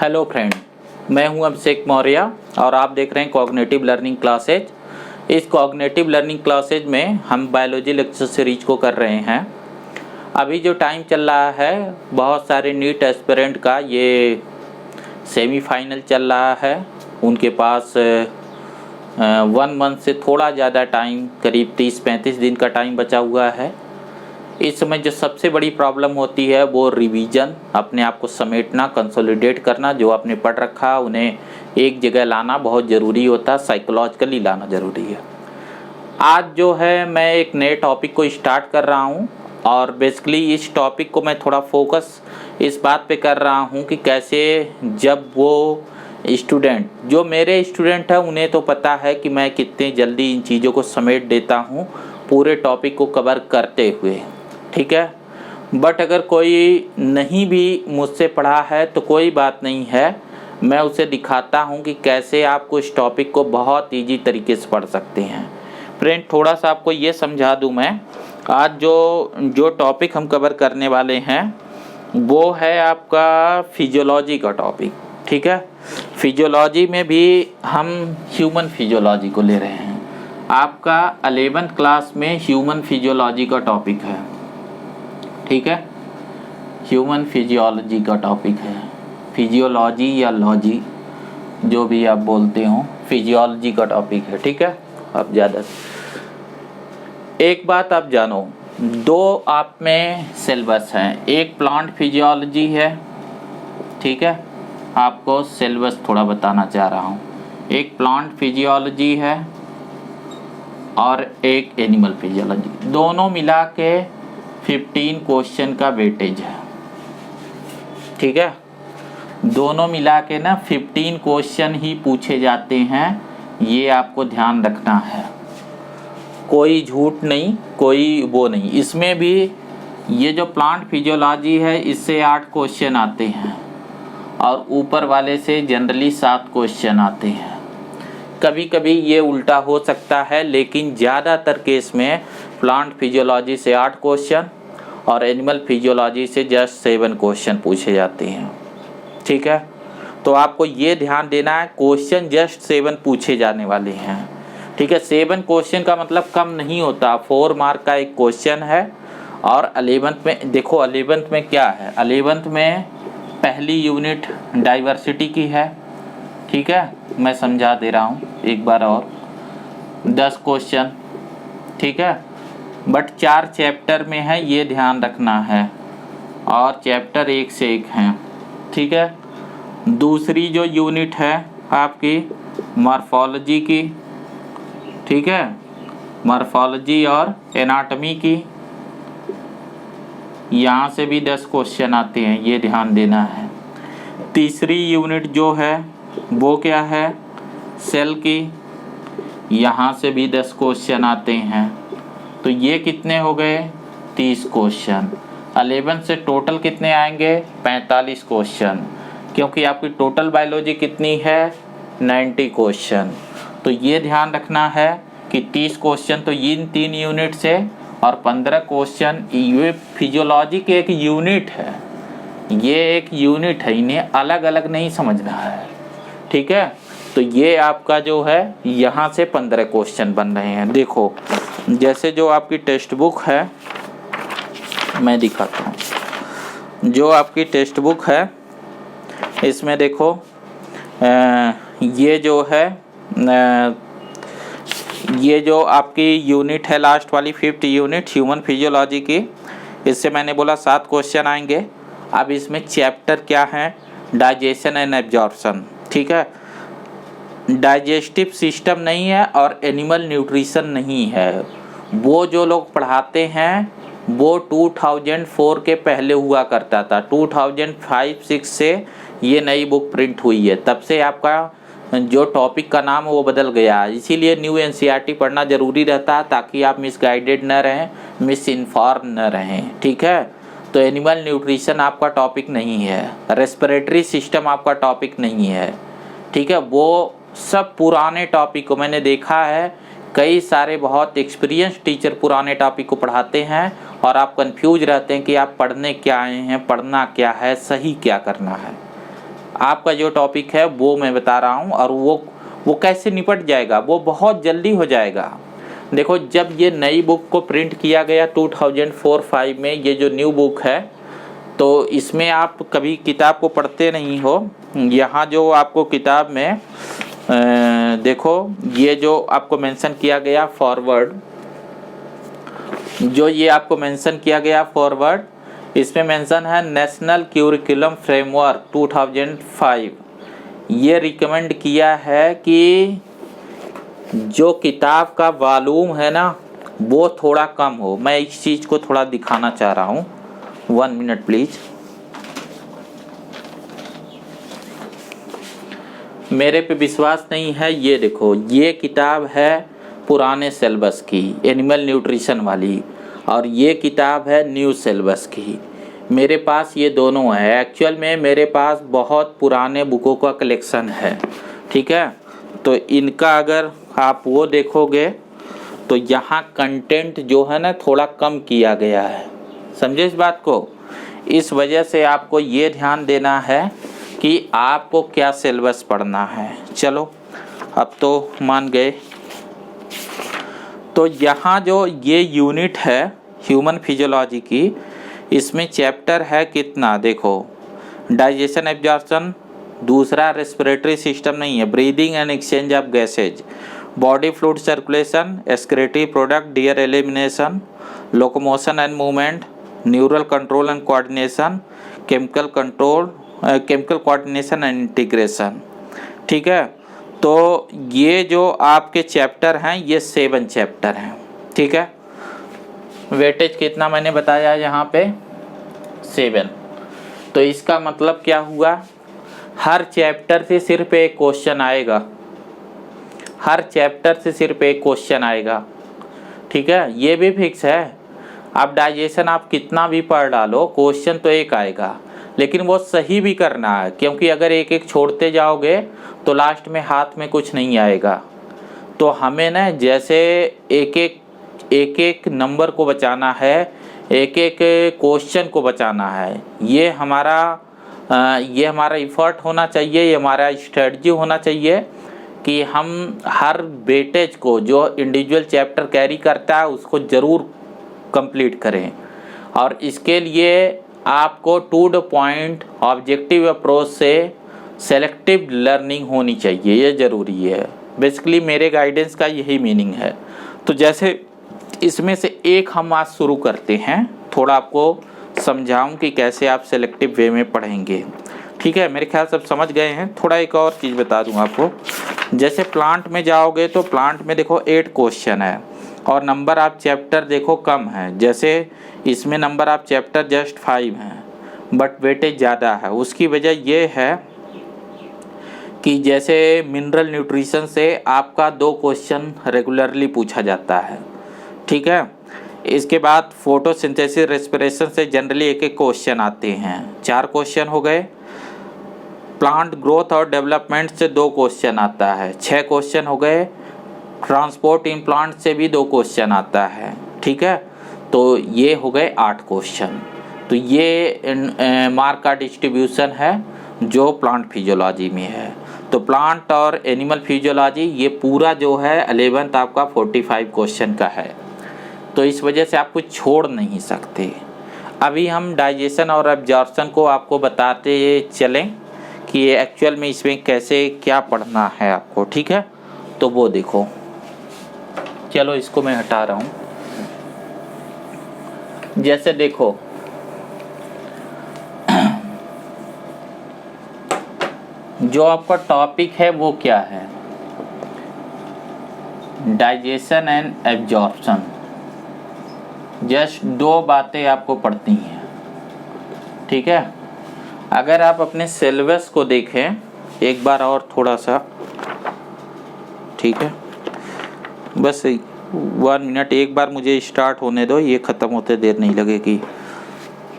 Hello friend, मैं हूं अभिषेक मौर्य और आप देख रहे हैं कॉग्निटिव लर्निंग क्लासेज। इस कॉग्निटिव लर्निंग क्लासेज में हम बायोलॉजी लेक्चर सीरीज को कर रहे हैं। अभी जो टाइम चल रहा है, बहुत सारे नीट एस्पिरेंट का ये सेमीफाइनल चल रहा है। उनके पास 1 मंथ से थोड़ा ज़्यादा टाइम, करीब 30-35 दिन का टाइम बचा हुआ है। इस समय जो सबसे बड़ी प्रॉब्लम होती है वो रिवीजन, अपने आप को समेटना, कंसोलिडेट करना। जो आपने पढ़ रखा उन्हें एक जगह लाना बहुत ज़रूरी होता है, साइकोलॉजिकली लाना ज़रूरी है। आज जो है मैं एक नए टॉपिक को स्टार्ट कर रहा हूँ और बेसिकली इस टॉपिक को मैं थोड़ा फोकस इस बात पे कर रहा हूँ कि कैसे जब वो स्टूडेंट, जो मेरे स्टूडेंट हैं, उन्हें तो पता है कि मैं कितनी जल्दी इन चीज़ों को समेट देता हूँ पूरे टॉपिक को कवर करते हुए, ठीक है। बट अगर कोई नहीं भी मुझसे पढ़ा है तो कोई बात नहीं है, मैं उसे दिखाता हूँ कि कैसे आपको इस टॉपिक को बहुत इजी तरीके से पढ़ सकते हैं। फ्रेंड, थोड़ा सा आपको ये समझा दूँ मैं। आज जो टॉपिक हम कवर करने वाले हैं वो है आपका फिजियोलॉजी का टॉपिक, ठीक है। फिजियोलॉजी में भी हम ह्यूमन फिजियोलॉजी को ले रहे हैं। आपका 11th क्लास में ह्यूमन फिजियोलॉजी का टॉपिक है, ठीक है। ह्यूमन फिजियोलॉजी का टॉपिक है, फिजियोलॉजी या लॉजी जो भी आप बोलते हो, फिजियोलॉजी का टॉपिक है, ठीक है। अब ज़्यादा एक बात आप जानो, 2 आप में सिलेबस हैं। एक प्लांट फिजियोलॉजी है, ठीक है। आपको सिलेबस थोड़ा बताना चाह रहा हूँ। एक प्लांट फिजियोलॉजी है और एक एनिमल फिजियोलॉजी। दोनों मिला के 15 क्वेश्चन का वेटेज है, ठीक है। दोनों मिला के ना 15 क्वेश्चन ही पूछे जाते हैं, ये आपको ध्यान रखना है। कोई झूठ नहीं, कोई वो नहीं। इसमें भी ये जो प्लांट फिजियोलॉजी है इससे 8 क्वेश्चन आते हैं और ऊपर वाले से जनरली 7 क्वेश्चन आते हैं। कभी कभी ये उल्टा हो सकता है, लेकिन ज़्यादातर केस में प्लांट फिजियोलॉजी से 8 क्वेश्चन और एनिमल फिजियोलॉजी से जस्ट 7 क्वेश्चन पूछे जाते हैं, ठीक है। तो आपको ये ध्यान देना है, क्वेश्चन जस्ट 7 पूछे जाने वाले हैं, ठीक है। 7 क्वेश्चन का मतलब कम नहीं होता, 4 मार्क का एक क्वेश्चन है। और 11th में देखो, 11th में क्या है, 11th में पहली यूनिट डाइवर्सिटी की है, ठीक है। मैं समझा दे रहा हूँ एक बार और, 10 क्वेश्चन, ठीक है। बट 4 चैप्टर में है, ये ध्यान रखना है, और चैप्टर एक से एक हैं, ठीक है। दूसरी जो यूनिट है आपकी मॉर्फोलॉजी की, ठीक है, मॉर्फोलॉजी और एनाटॉमी की, यहाँ से भी 10 क्वेश्चन आते हैं, ये ध्यान देना है। तीसरी यूनिट जो है वो क्या है, सेल की, यहाँ से भी 10 क्वेश्चन आते हैं। तो ये कितने हो गए, 30 क्वेश्चन। 11 से टोटल कितने आएंगे, 45 क्वेश्चन, क्योंकि आपकी टोटल बायोलॉजी कितनी है, 90 क्वेश्चन। तो ये ध्यान रखना है कि 30 क्वेश्चन तो इन 3 यूनिट से और 15 क्वेश्चन, ये फिजियोलॉजी की एक यूनिट है, ये एक यूनिट है, इन्हें अलग अलग नहीं समझना है, ठीक है। तो ये आपका जो है यहाँ से 15 क्वेश्चन बन रहे हैं। देखो, जैसे जो आपकी टेक्स्ट बुक है, मैं दिखाता हूँ। जो आपकी टेक्स्ट बुक है इसमें देखो, ये जो है ये जो आपकी यूनिट है लास्ट वाली 5th यूनिट ह्यूमन फिजियोलॉजी की, इससे मैंने बोला 7 क्वेश्चन आएंगे। अब इसमें चैप्टर क्या है, डाइजेशन एंड एब्जॉर्प्शन, ठीक है। डाइजेस्टिव सिस्टम नहीं है और एनिमल न्यूट्रिशन नहीं है। वो जो लोग पढ़ाते हैं वो 2004 के पहले हुआ करता था। 2005-6 से ये नई बुक प्रिंट हुई है, तब से आपका जो टॉपिक का नाम वो बदल गया। इसीलिए न्यू एनसीईआरटी पढ़ना ज़रूरी रहता है, ताकि आप मिसगाइडेड न रहें, मिस इन्फॉर्म न रहें, ठीक है। तो एनिमल न्यूट्रिशन आपका टॉपिक नहीं है, रेस्पिरेटरी सिस्टम आपका टॉपिक नहीं है, ठीक है। वो सब पुराने टॉपिक को मैंने देखा है, कई सारे बहुत एक्सपीरियंस टीचर पुराने टॉपिक को पढ़ाते हैं और आप कंफ्यूज रहते हैं कि आप पढ़ने क्या आए हैं, पढ़ना क्या है, सही क्या करना है। आपका जो टॉपिक है वो मैं बता रहा हूँ, और वो कैसे निपट जाएगा, वो बहुत जल्दी हो जाएगा। देखो, जब ये नई बुक को प्रिंट किया गया 2004-05 में, ये जो न्यू बुक है, तो इसमें आप कभी किताब को पढ़ते नहीं हो। यहाँ जो आपको किताब में देखो, ये जो आपको मेंशन किया गया फॉरवर्ड, जो ये आपको मेंशन किया गया फॉरवर्ड, इसमें मेंशन है नेशनल क्यूरिकुलम फ्रेमवर्क 2005। ये रिकमेंड किया है कि जो किताब का वॉल्यूम है ना, वो थोड़ा कम हो। मैं इस चीज़ को थोड़ा दिखाना चाह रहा हूँ, 1 मिनट प्लीज। मेरे पे विश्वास नहीं है, ये देखो, ये किताब है पुराने सिलेबस की, एनिमल न्यूट्रिशन वाली, और ये किताब है न्यू सिलेबस की। मेरे पास ये दोनों है। एक्चुअल में मेरे पास बहुत पुराने बुकों का कलेक्शन है, ठीक है। तो इनका अगर आप वो देखोगे तो यहाँ कंटेंट जो है ना थोड़ा कम किया गया है, समझे इस बात को। इस वजह से आपको ये ध्यान देना है कि आपको क्या सिलेबस पढ़ना है। चलो, अब तो मान गए। तो यहाँ जो ये यूनिट है ह्यूमन फिजियोलॉजी की, इसमें चैप्टर है कितना, देखो, डाइजेशन एब्जॉर्प्शन, दूसरा रेस्पिरेटरी सिस्टम नहीं है, breathing and exchange of gases, body fluid circulation, excretory product, their elimination, locomotion and movement, neural control and coordination, chemical control, chemical coordination and integration, ठीक है। तो ये जो आपके चैप्टर हैं, ये 7 चैप्टर हैं, ठीक है। वेटेज कितना मैंने बताया यहाँ पे, 7। तो इसका मतलब क्या हुआ, हर चैप्टर से सिर्फ एक क्वेश्चन आएगा, हर चैप्टर से सिर्फ एक क्वेश्चन आएगा, ठीक है। ये भी फिक्स है। आप डाइजेशन आप कितना भी पढ़ डालो, क्वेश्चन तो एक आएगा, लेकिन वो सही भी करना है, क्योंकि अगर एक एक छोड़ते जाओगे तो लास्ट में हाथ में कुछ नहीं आएगा। तो हमें ना जैसे एक एक नंबर को बचाना है, एक एक क्वेश्चन को बचाना है। ये हमारा इफ़र्ट होना चाहिए, ये हमारा स्ट्रेटजी होना चाहिए कि हम हर वेटेज को जो इंडिविजुअल चैप्टर कैरी करता है उसको ज़रूर कंप्लीट करें। और इसके लिए आपको to the point objective approach से सेलेक्टिव लर्निंग होनी चाहिए, ये ज़रूरी है। बेसिकली मेरे गाइडेंस का यही मीनिंग है। तो जैसे इसमें से एक हम आज शुरू करते हैं, थोड़ा आपको समझाऊं कि कैसे आप सेलेक्टिव वे में पढ़ेंगे, ठीक है। मेरे ख्याल से सब समझ गए हैं। थोड़ा एक और चीज़ बता दूं आपको, जैसे प्लांट में जाओगे तो प्लांट में देखो 8 क्वेश्चन है और नंबर आप चैप्टर देखो कम है। जैसे इसमें नंबर आप चैप्टर जस्ट 5 हैं, बट वेटेज ज़्यादा है। उसकी वजह ये है कि जैसे मिनरल न्यूट्रिशन से आपका 2 क्वेश्चन रेगुलरली पूछा जाता है, ठीक है। इसके बाद फोटोसिंथेसिस रेस्पिरेशन से जनरली एक एक क्वेश्चन आते हैं, 4 क्वेश्चन हो गए। प्लांट ग्रोथ और डेवलपमेंट से 2 क्वेश्चन आता है, 6 क्वेश्चन हो गए। ट्रांसपोर्ट इन प्लांट से भी 2 क्वेश्चन आता है, ठीक है। तो ये हो गए 8 क्वेश्चन। तो ये मार्क का डिस्ट्रीब्यूशन है जो प्लांट फिजियोलॉजी में है। तो प्लांट और एनिमल फिजियोलॉजी ये पूरा जो है 11th आपका 45 क्वेश्चन का है। तो इस वजह से आप कुछ छोड़ नहीं सकते। अभी हम डाइजेशन और एब्जॉर्प्शन को आपको बताते चलें कि एक्चुअल में इसमें कैसे क्या पढ़ना है आपको, ठीक है। तो वो देखो, चलो इसको मैं हटा रहा हूँ। जैसे देखो, जो आपका टॉपिक है वो क्या है, डाइजेशन एंड एब्जॉर्प्शन। जस्ट 2 बातें आपको पढ़ती हैं, ठीक है। अगर आप अपने सिलेबस को देखें एक बार और थोड़ा सा, ठीक है, बस 1 मिनट, एक बार मुझे स्टार्ट होने दो, ये ख़त्म होते देर नहीं लगेगी।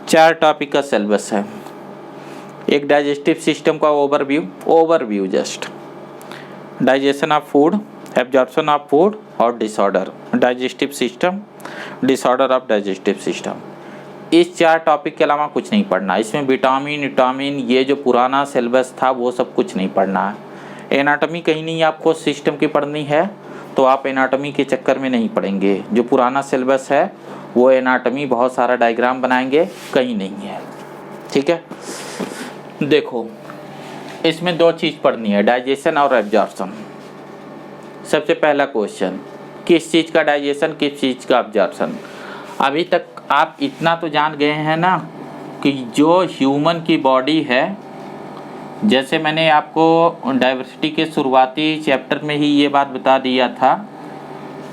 4 टॉपिक का सिलेबस है। एक डाइजेस्टिव सिस्टम का overview just, digestion of food, absorption of food और disorder, digestive system, disorder of digestive system. इस 4 टॉपिक के अलावा कुछ नहीं पढ़ना। इसमें विटामिन ये जो पुराना सिलेबस था वो सब कुछ नहीं पढ़ना है। एनाटॉमी कहीं नहीं आपको सिस्टम की पढ़नी है, तो आप एनाटॉमी के चक्कर में नहीं पढ़ेंगे। जो पुराना सिलेबस है वो एनाटॉमी बहुत सारा डायग्राम बनाएंगे, कहीं नहीं है। ठीक है, देखो इसमें 2 चीज़ पढ़नी है, डाइजेशन और एब्जॉर्प्शन। सबसे पहला क्वेश्चन, किस चीज़ का डाइजेशन, किस चीज़ का एब्जॉर्प्शन। अभी तक आप इतना तो जान गए हैं ना कि जो ह्यूमन की बॉडी है, जैसे मैंने आपको डाइवर्सिटी के शुरुआती चैप्टर में ही ये बात बता दिया था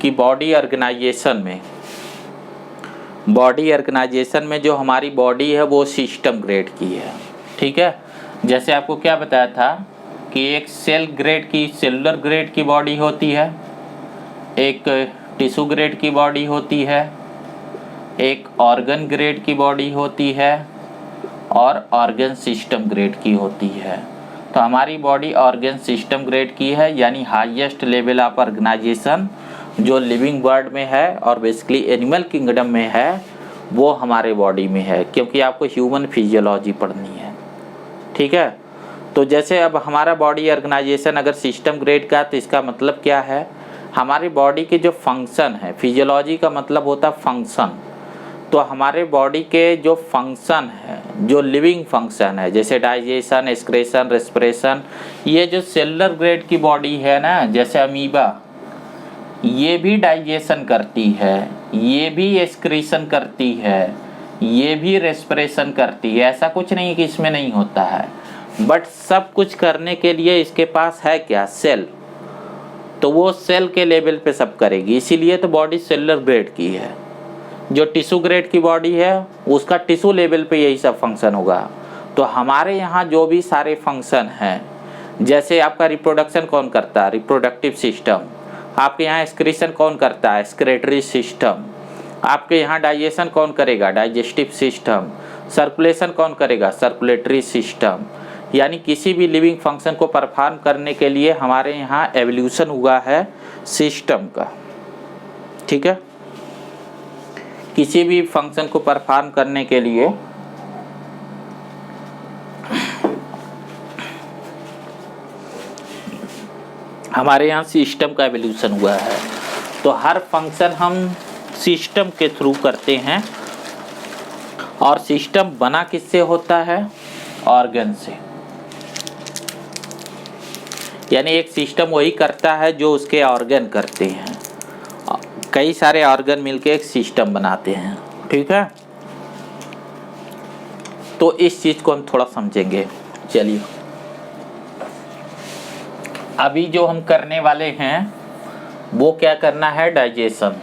कि बॉडी ऑर्गेनाइजेशन में जो हमारी बॉडी है वो सिस्टम ग्रेड की है। ठीक है, जैसे आपको क्या बताया था कि एक सेल ग्रेड की, सेलुलर ग्रेड की बॉडी होती है, एक टिश्यू ग्रेड की बॉडी होती है, एक ऑर्गन ग्रेड की बॉडी होती है और ऑर्गन सिस्टम ग्रेड की होती है। तो हमारी बॉडी ऑर्गन सिस्टम ग्रेड की है, यानी हाईएस्ट लेवल ऑफ ऑर्गेनाइजेशन जो लिविंग वर्ल्ड में है और बेसिकली एनिमल किंगडम में है वो हमारे बॉडी में है, क्योंकि आपको ह्यूमन फिजियोलॉजी पढ़नी है। ठीक है, तो जैसे अब हमारा बॉडी ऑर्गेनाइजेशन अगर सिस्टम ग्रेड का, तो इसका मतलब क्या है, हमारी बॉडी के जो फंक्शन है, फिजियोलॉजी का मतलब होता है फंक्शन, तो हमारे बॉडी के जो फंक्शन है, जो लिविंग फंक्शन है, जैसे डाइजेशन, एक्सक्रेशन, रेस्पिरेशन, ये जो सेलुलर ग्रेड की बॉडी है ना, जैसे अमीबा, ये भी डाइजेशन करती है, ये भी एक्सक्रीशन करती है, ये भी रेस्पिरेशन करती है। ऐसा कुछ नहीं कि इसमें नहीं होता है, बट सब कुछ करने के लिए इसके पास है क्या, सेल, तो वो सेल के लेवल पे सब करेगी, इसीलिए तो बॉडी सेलुलर ग्रेड की है। जो टिश्यू ग्रेड की बॉडी है उसका टिश्यू लेवल पे यही सब फंक्शन होगा। तो हमारे यहाँ जो भी सारे फंक्शन हैं, जैसे आपका रिप्रोडक्शन कौन करता है, रिप्रोडक्टिव सिस्टम, आपके यहाँ एक्सक्रीशन कौन करता है, एक्सक्रेटरी सिस्टम, आपके यहाँ डाइजेशन कौन करेगा, डाइजेस्टिव सिस्टम, सर्कुलेशन कौन करेगा, सर्कुलेटरी सिस्टम, यानी किसी भी लिविंग फंक्शन को परफॉर्म करने के लिए हमारे यहाँ एवोल्यूशन हुआ है सिस्टम का। ठीक है, किसी भी फंक्शन को परफॉर्म करने के लिए हमारे यहाँ सिस्टम का एवोल्यूशन हुआ है। तो हर फंक्शन हम सिस्टम के थ्रू करते हैं, और सिस्टम बना किससे होता है, ऑर्गन से। यानी एक सिस्टम वही करता है जो उसके ऑर्गन करते हैं, कई सारे ऑर्गन मिलके एक सिस्टम बनाते हैं। ठीक है, तो इस चीज को हम थोड़ा समझेंगे। चलिए, अभी जो हम करने वाले हैं वो क्या करना है, डाइजेशन।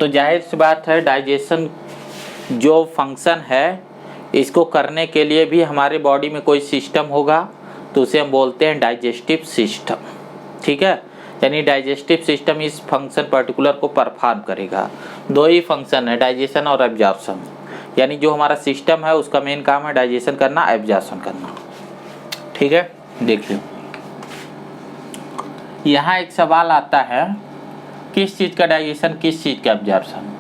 तो जाहिर सी बात है, डाइजेशन जो फंक्शन है इसको करने के लिए भी हमारे बॉडी में कोई सिस्टम होगा, तो उसे हम बोलते हैं डाइजेस्टिव सिस्टम। ठीक है, यानी डाइजेस्टिव सिस्टम इस फंक्शन पर्टिकुलर को परफॉर्म करेगा। 2 ही फंक्शन है, डाइजेशन और एब्जॉर्प्शन, यानी जो हमारा सिस्टम है उसका मेन काम है डाइजेशन करना, एब्जॉर्प्शन करना। ठीक है, देखिए यहाँ एक सवाल आता है, किस चीज़ का डाइजेशन, किस चीज़ का एब्जॉर्प्शन।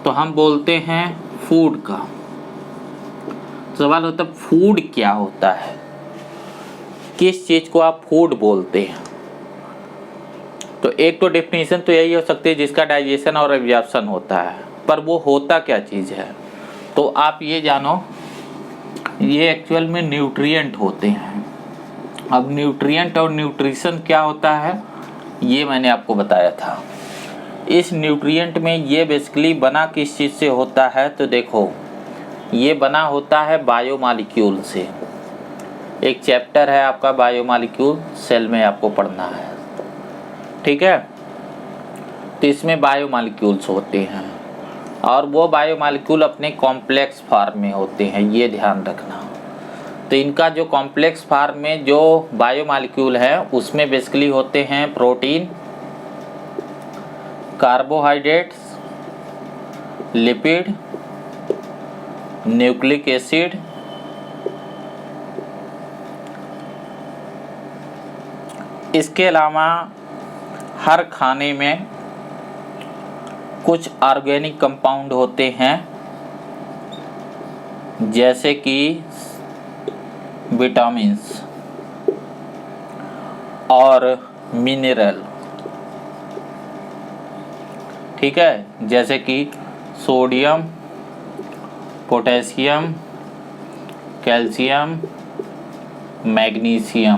तो हम बोलते हैं फूड का। सवाल होता है फूड क्या होता है, किस चीज़ को आप फूड बोलते हैं। तो एक तो डेफिनेशन तो यही हो सकती है जिसका डाइजेशन और एब्जॉर्प्शन होता है, पर वो होता क्या चीज़ है। तो आप ये जानो, ये एक्चुअल में न्यूट्रिएंट होते हैं। अब न्यूट्रिएंट और न्यूट्रिशन क्या होता है ये मैंने आपको बताया था। इस न्यूट्रिएंट में ये बेसिकली बना किस चीज़ से होता है, तो देखो ये बना होता है बायोमॉलिक्यूल से। एक चैप्टर है आपका बायोमॉलिक्यूल, सेल में आपको पढ़ना है। ठीक है, तो इसमें बायोमॉलिक्यूल्स होते हैं और वो बायोमॉलिक्यूल अपने कॉम्प्लेक्स फॉर्म में होते हैं, ये ध्यान रखना। तो इनका जो कॉम्प्लेक्स फॉर्म में जो बायोमॉलिक्यूल है उसमें बेसिकली होते हैं protein, carbohydrates, lipid, nucleic acid, इसके अलावा हर खाने में कुछ ऑर्गेनिक कंपाउंड होते हैं जैसे कि विटामिन्स और मिनरल, ठीक है, जैसे कि सोडियम, पोटेशियम, कैल्शियम, मैग्नीशियम।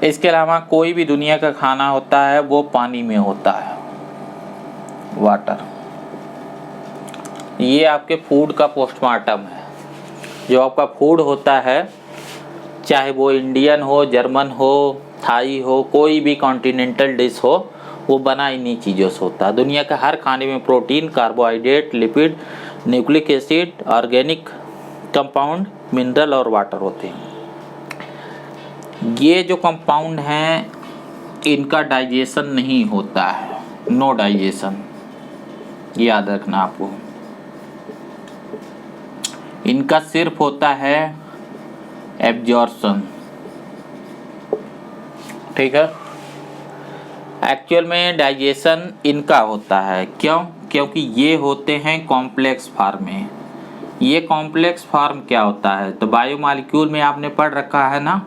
इसके अलावा कोई भी दुनिया का खाना होता है वो पानी में होता है, वाटर। ये आपके फूड का पोस्टमार्टम है। जो आपका फूड होता है, चाहे वो इंडियन हो, जर्मन हो, थाई हो, कोई भी कॉन्टिनेंटल डिश हो, वो बना इन्हीं चीज़ों से होता है। दुनिया का हर खाने में protein, carbohydrate, lipid, nucleic acid, organic compound, mineral और वाटर होते हैं। ये जो कंपाउंड हैं इनका डाइजेशन नहीं होता है, नो डाइजेशन, याद रखना आपको। इनका सिर्फ होता है एब्जॉर्प्शन, ठीक है। एक्चुअल में डाइजेशन इनका होता है, क्यों? क्योंकि ये होते हैं कॉम्प्लेक्स फॉर्म में। ये कॉम्प्लेक्स फॉर्म क्या होता है? तो बायोमॉलिक्यूल में आपने पढ़ रखा है ना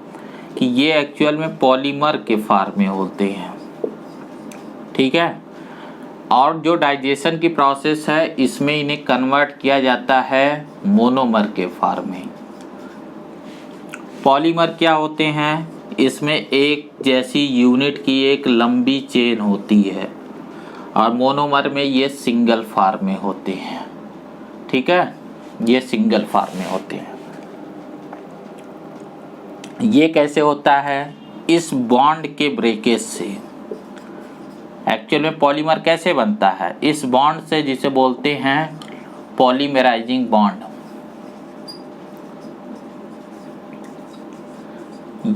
कि ये एक्चुअल में पॉलीमर के फॉर्म में होते हैं, ठीक है। और जो डाइजेशन की प्रोसेस है इसमें इन्हें कन्वर्ट किया जाता है मोनोमर के फॉर्म में। पॉलीमर क्या होते हैं? इसमें एक जैसी यूनिट की एक लंबी चेन होती है और मोनोमर में ये सिंगल फॉर्म में होते हैं, ठीक है, ये सिंगल फॉर्म में होते हैं। ये कैसे होता है? इस बॉन्ड के ब्रेकेज से। एक्चुअल में पॉलीमर कैसे बनता है? इस बॉन्ड से, जिसे बोलते हैं पॉलीमराइजिंग बॉन्ड।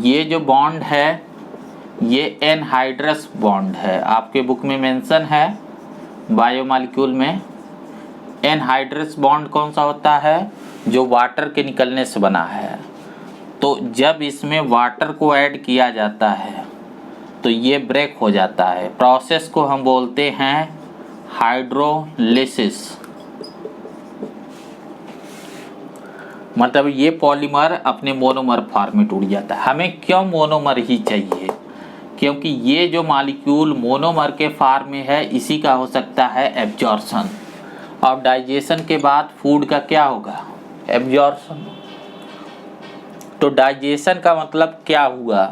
ये जो बॉन्ड है ये एनहाइड्रस बॉन्ड है, आपके बुक में मेंशन है बायोमॉलिक्यूल में। एनहाइड्रस बॉन्ड कौन सा होता है? जो वाटर के निकलने से बना है। तो जब इसमें वाटर को ऐड किया जाता है तो ये ब्रेक हो जाता है। प्रोसेस को हम बोलते हैं हाइड्रोलिसिस। मतलब ये पॉलीमर अपने मोनोमर फॉर्म में टूट जाता है। हमें क्यों मोनोमर ही चाहिए? क्योंकि ये जो मॉलिक्यूल मोनोमर के फॉर्म में है इसी का हो सकता है एब्जॉर्प्शन। और डाइजेशन के बाद फूड का क्या होगा? एब्जॉर्प्शन। तो डाइजेशन का मतलब क्या हुआ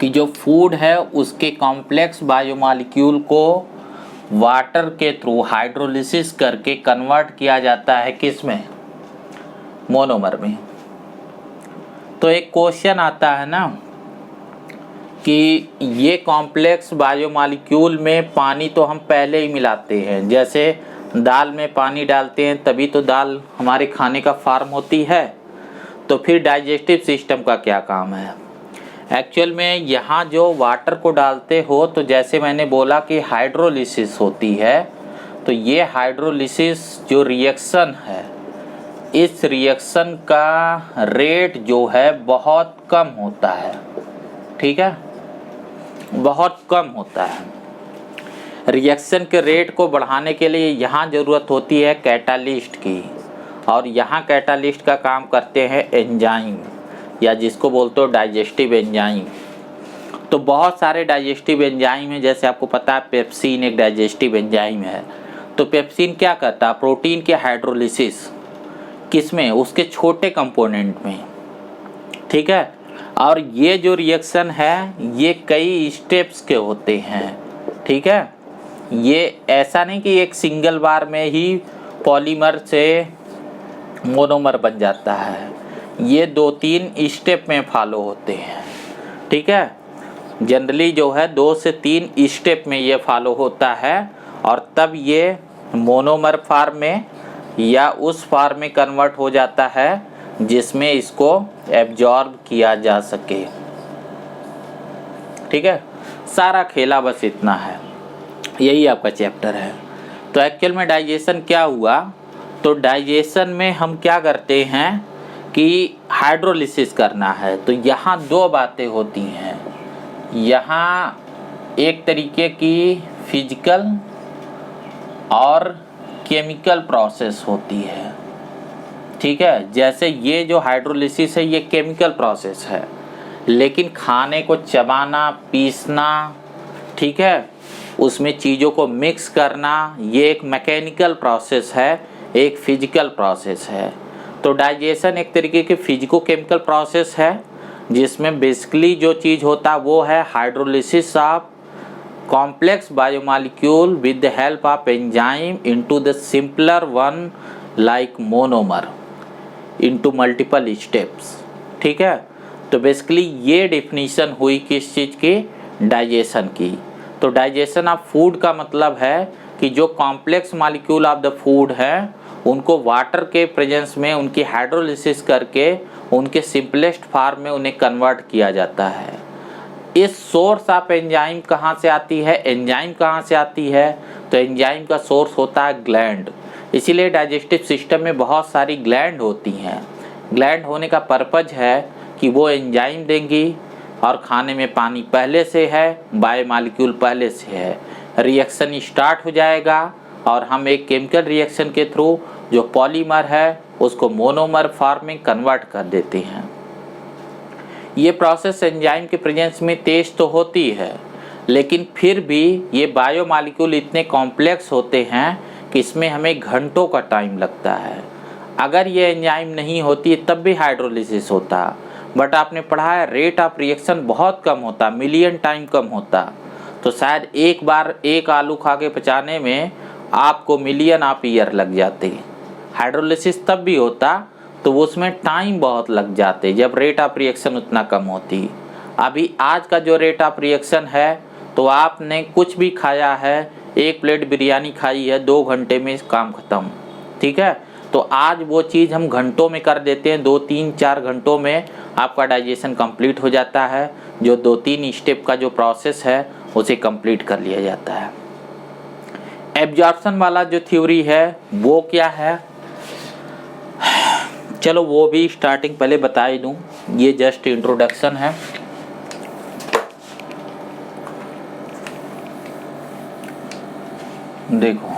कि जो फूड है उसके कॉम्प्लेक्स बायोमॉलिक्यूल को वाटर के थ्रू हाइड्रोलिसिस करके कन्वर्ट किया जाता है किस में? मोनोमर में। तो एक क्वेश्चन आता है ना कि ये कॉम्प्लेक्स बायोमॉलिक्यूल में पानी तो हम पहले ही मिलाते हैं, जैसे दाल में पानी डालते हैं तभी तो दाल हमारे खाने का फॉर्म होती है। तो फिर डाइजेस्टिव सिस्टम का क्या काम है? एक्चुअल में यहाँ जो वाटर को डालते हो तो जैसे मैंने बोला कि हाइड्रोलिसिस होती है, तो ये हाइड्रोलिसिस जो रिएक्शन है, इस रिएक्शन का रेट जो है बहुत कम होता है, ठीक है, बहुत कम होता है। रिएक्शन के रेट को बढ़ाने के लिए यहाँ ज़रूरत होती है कैटालिस्ट की, और यहाँ कैटालिस्ट का काम करते हैं एंजाइम, या जिसको बोलते हो डाइजेस्टिव एंजाइम। तो बहुत सारे डाइजेस्टिव एंजाइम हैं, जैसे आपको पता है पेप्सिन एक डाइजेस्टिव एंजाइम है। तो पेप्सिन क्या करता है? प्रोटीन के हाइड्रोलिसिस किसमें? उसके छोटे कंपोनेंट में, ठीक है। और ये जो रिएक्शन है ये कई स्टेप्स के होते हैं, ठीक है। ये ऐसा नहीं कि एक सिंगल बार में ही पॉलीमर से मोनोमर बन जाता है, ये 2-3 स्टेप में फॉलो होते हैं, ठीक है। जनरली जो है 2 से 3 स्टेप में ये फॉलो होता है और तब ये मोनोमर फॉर्म में या उस फॉर्म में कन्वर्ट हो जाता है जिसमें इसको एब्जॉर्ब किया जा सके, ठीक है। सारा खेला बस इतना है, यही आपका चैप्टर है। तो एक्चुअल में डाइजेशन क्या हुआ? तो डाइजेशन में हम क्या करते हैं कि हाइड्रोलिसिस करना है। तो यहाँ 2 बातें होती हैं, यहाँ एक तरीके की फिजिकल और केमिकल प्रोसेस होती है। ठीक है, जैसे ये जो हाइड्रोलिसिस है ये केमिकल प्रोसेस है, लेकिन खाने को चबाना, पीसना, ठीक है, उसमें चीज़ों को मिक्स करना, ये एक मैकेनिकल प्रोसेस है, एक फिजिकल प्रोसेस है। तो डाइजेशन एक तरीके की फिजिको केमिकल प्रोसेस है, जिसमें बेसिकली जो चीज़ होता है वो है hydrolysis of complex biomolecule with the help of enzyme into the simpler one like monomer into multiple steps। ठीक है, तो बेसिकली ये डेफिनेशन हुई किस चीज़ की, डाइजेशन की। तो डाइजेशन ऑफ फूड का मतलब है कि जो complex molecule of the food है उनको वाटर के प्रेजेंस में उनकी हाइड्रोलिसिस करके उनके सिंपलेस्ट फॉर्म में उन्हें कन्वर्ट किया जाता है। इस सोर्स ऑफ एंजाइम कहाँ से आती है, एंजाइम कहाँ से आती है, तो एंजाइम का सोर्स होता है ग्लैंड। इसीलिए डाइजेस्टिव सिस्टम में बहुत सारी ग्लैंड होती हैं। ग्लैंड होने का पर्पज है कि वो एंजाइम देंगी और खाने में पानी पहले से है, बायोमॉलिक्यूल पहले से है, रिएक्शन स्टार्ट हो जाएगा और हम एक केमिकल रिएक्शन के थ्रू जो पॉलीमर है उसको मोनोमर फॉर्म में कन्वर्ट कर देते हैं। ये प्रोसेस एंजाइम के प्रेजेंस में तेज तो होती है, लेकिन फिर भी ये बायोमॉलिक्यूल इतने कॉम्प्लेक्स होते हैं कि इसमें हमें घंटों का टाइम लगता है। अगर ये एंजाइम नहीं होती तब भी हाइड्रोलिसिस होता, बट आपने पढ़ा है रेट ऑफ रिएक्शन बहुत कम होता, मिलियन टाइम कम होता। तो शायद एक बार एक आलू खा के पचाने में आपको मिलियन ऑफ ईयर लग जाते। हाइड्रोलिसिस तब भी होता तो उसमें टाइम बहुत लग जाते जब रेट ऑफ रिएक्शन उतना कम होती। अभी आज का जो रेट ऑफ रिएक्शन है, तो आपने कुछ भी खाया है, एक प्लेट बिरयानी खाई है, 2 घंटे में काम खत्म। ठीक है, तो आज वो चीज़ हम घंटों में कर देते हैं, 2, 3, 4 घंटों में आपका डाइजेशन कंप्लीट हो जाता है। जो 2-3 स्टेप का जो प्रोसेस है उसे कंप्लीट कर लिया जाता है। एब्जॉर्प्शन वाला जो थ्योरी है वो क्या है, चलो वो भी स्टार्टिंग पहले बता ही दूँ, ये जस्ट इंट्रोडक्शन है। देखो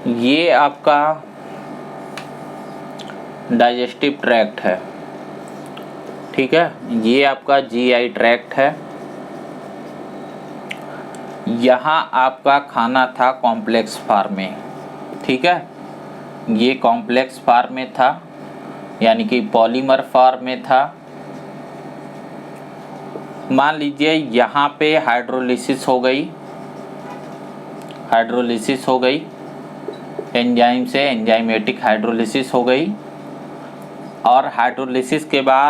ये आपका डाइजेस्टिव ट्रैक्ट है। ठीक है, ये आपका जीआई ट्रैक्ट है। यहाँ आपका खाना था कॉम्प्लेक्स फॉर्म में। ठीक है, ये कॉम्प्लेक्स फॉर्म में था, यानी कि पॉलीमर फॉर्म में था। मान लीजिए यहाँ पे हाइड्रोलिसिस हो गई, हाइड्रोलिसिस हो गई एंजाइम से, एंजाइमेटिक हाइड्रोलिसिस हो गई, और हाइड्रोलिसिस के बाद